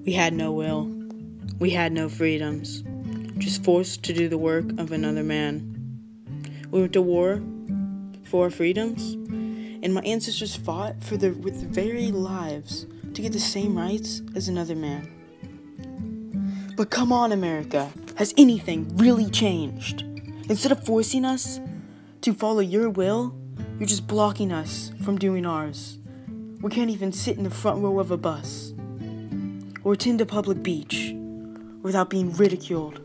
We had no will. We had no freedoms, just forced to do the work of another man. We went to war for our freedoms, and my ancestors fought with their very lives to get the same rights as another man. But come on, America, has anything really changed? Instead of forcing us to follow your will, you're just blocking us from doing ours. We can't even sit in the front row of a bus or attend a public beach without being ridiculed,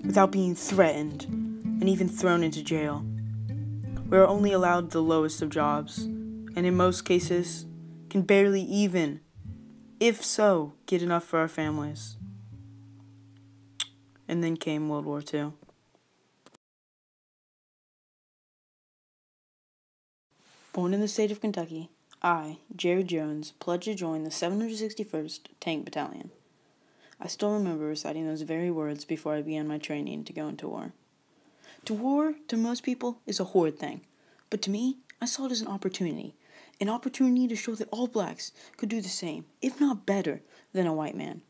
without being threatened, and even thrown into jail. We are only allowed the lowest of jobs, and in most cases, can barely even, if so, get enough for our families. And then came World War II. Born in the state of Kentucky, I, Jerry Jones, pledged to join the 761st Tank Battalion. I still remember reciting those very words before I began my training to go into war. War, to most people, is a horrid thing, but to me, I saw it as an opportunity to show that all blacks could do the same, if not better, than a white man.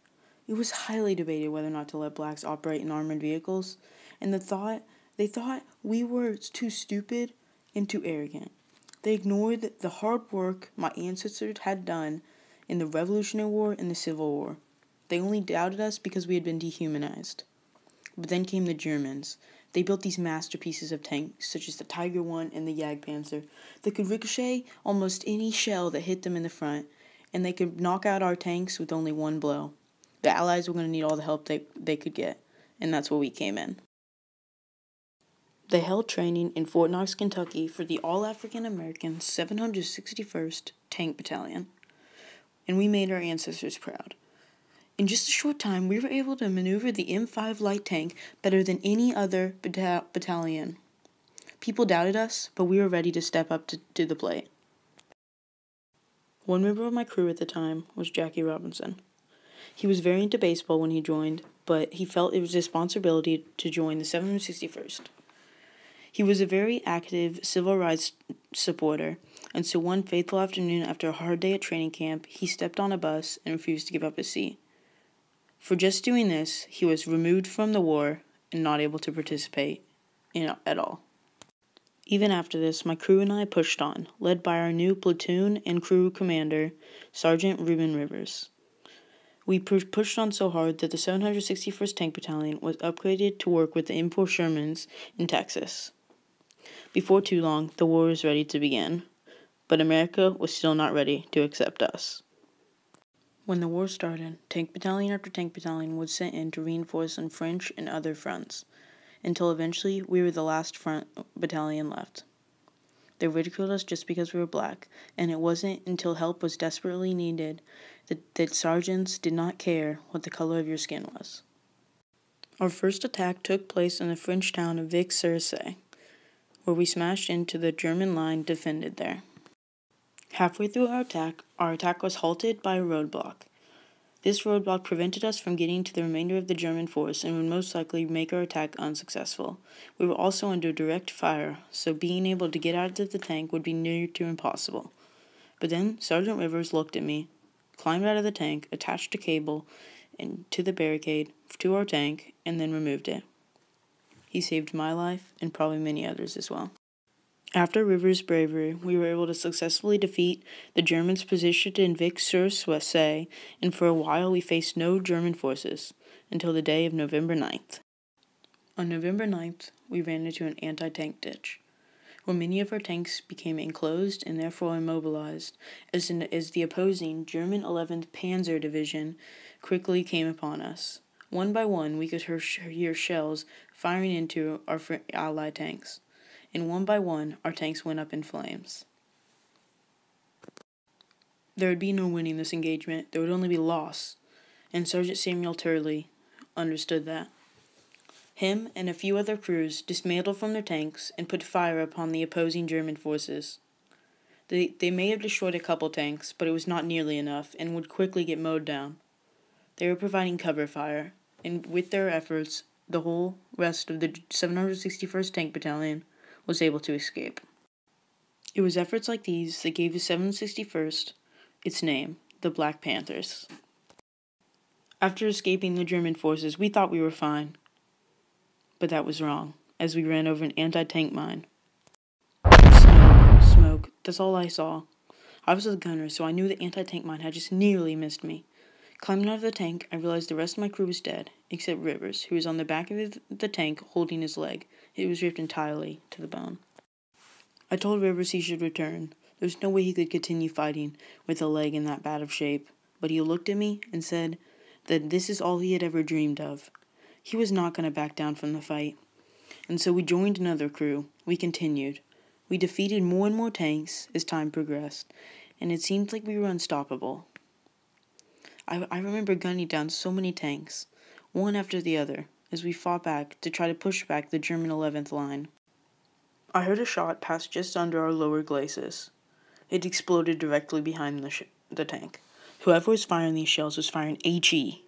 It was highly debated whether or not to let blacks operate in armored vehicles, and they thought we were too stupid and too arrogant. They ignored the hard work my ancestors had done in the Revolutionary War and the Civil War. They only doubted us because we had been dehumanized. But then came the Germans. They built these masterpieces of tanks, such as the Tiger I and the Jagdpanzer, that could ricochet almost any shell that hit them in the front, and they could knock out our tanks with only one blow. The Allies were going to need all the help they could get, and that's where we came in. They held training in Fort Knox, Kentucky for the all-African-American 761st Tank Battalion, and we made our ancestors proud. In just a short time, we were able to maneuver the M5 light tank better than any other battalion. People doubted us, but we were ready to step up to the plate. One member of my crew at the time was Jackie Robison. He was very into baseball when he joined, but he felt it was his responsibility to join the 761st. He was a very active civil rights supporter, and so one fateful afternoon after a hard day at training camp, he stepped on a bus and refused to give up his seat. For just doing this, he was removed from the war and not able to participate at all. Even after this, my crew and I pushed on, led by our new platoon and crew commander, Sergeant Ruben Rivers. We pushed on so hard that the 761st Tank Battalion was upgraded to work with the M4 Shermans in Texas. Before too long, the war was ready to begin, but America was still not ready to accept us. When the war started, tank battalion after tank battalion was sent in to reinforce on French and other fronts, until eventually we were the last front battalion left. They ridiculed us just because we were black, and it wasn't until help was desperately needed that sergeants did not care what the color of your skin was. Our first attack took place in the French town of Vic-sur-Seine, where we smashed into the German line defended there. Halfway through our attack was halted by a roadblock. This roadblock prevented us from getting to the remainder of the German force and would most likely make our attack unsuccessful. We were also under direct fire, so being able to get out of the tank would be near to impossible. But then Sergeant Rivers looked at me, climbed out of the tank, attached a cable to the barricade to our tank, and then removed it. He saved my life and probably many others as well. After Rivers' bravery, we were able to successfully defeat the Germans positioned in Vic-sur-Seine, and for a while we faced no German forces, until the day of November 9th. On November 9th, we ran into an anti-tank ditch, where many of our tanks became enclosed and therefore immobilized, as the opposing German 11th Panzer Division quickly came upon us. One by one, we could hear shells firing into our Allied tanks, and one by one, our tanks went up in flames. There would be no winning this engagement, there would only be loss, and Turley Samuel Turley understood that. Him and a few other crews dismantled from their tanks and put fire upon the opposing German forces. They may have destroyed a couple tanks, but it was not nearly enough and would quickly get mowed down. They were providing cover fire, and with their efforts, the whole rest of the 761st Tank Battalion was able to escape. It was efforts like these that gave the 761st its name, the Black Panthers. After escaping the German forces, we thought we were fine. But that was wrong, as we ran over an anti-tank mine. Smoke, that's all I saw. I was a gunner, so I knew the anti-tank mine had just nearly missed me. Climbing out of the tank, I realized the rest of my crew was dead, except Rivers, who was on the back of the tank holding his leg. It was ripped entirely to the bone. I told Rivers he should return. There was no way he could continue fighting with a leg in that bad of shape, but he looked at me and said that this is all he had ever dreamed of. He was not going to back down from the fight. And so we joined another crew. We continued. We defeated more and more tanks as time progressed, and it seemed like we were unstoppable. I remember gunning down so many tanks, one after the other, as we fought back to try to push back the German 11th line. I heard a shot pass just under our lower glacis. It exploded directly behind the tank. Whoever was firing these shells was firing HE,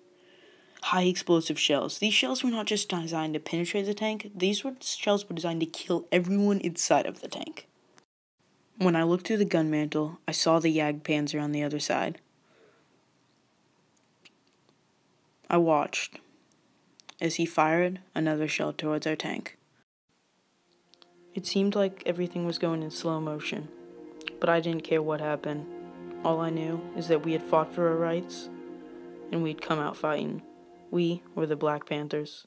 high explosive shells. These shells were not just designed to penetrate the tank, shells were designed to kill everyone inside of the tank. When I looked through the gun mantle, I saw the Panzer on the other side. I watched as he fired another shell towards our tank. It seemed like everything was going in slow motion, but I didn't care what happened. All I knew is that we had fought for our rights, and we'd come out fighting. We were the Black Panthers.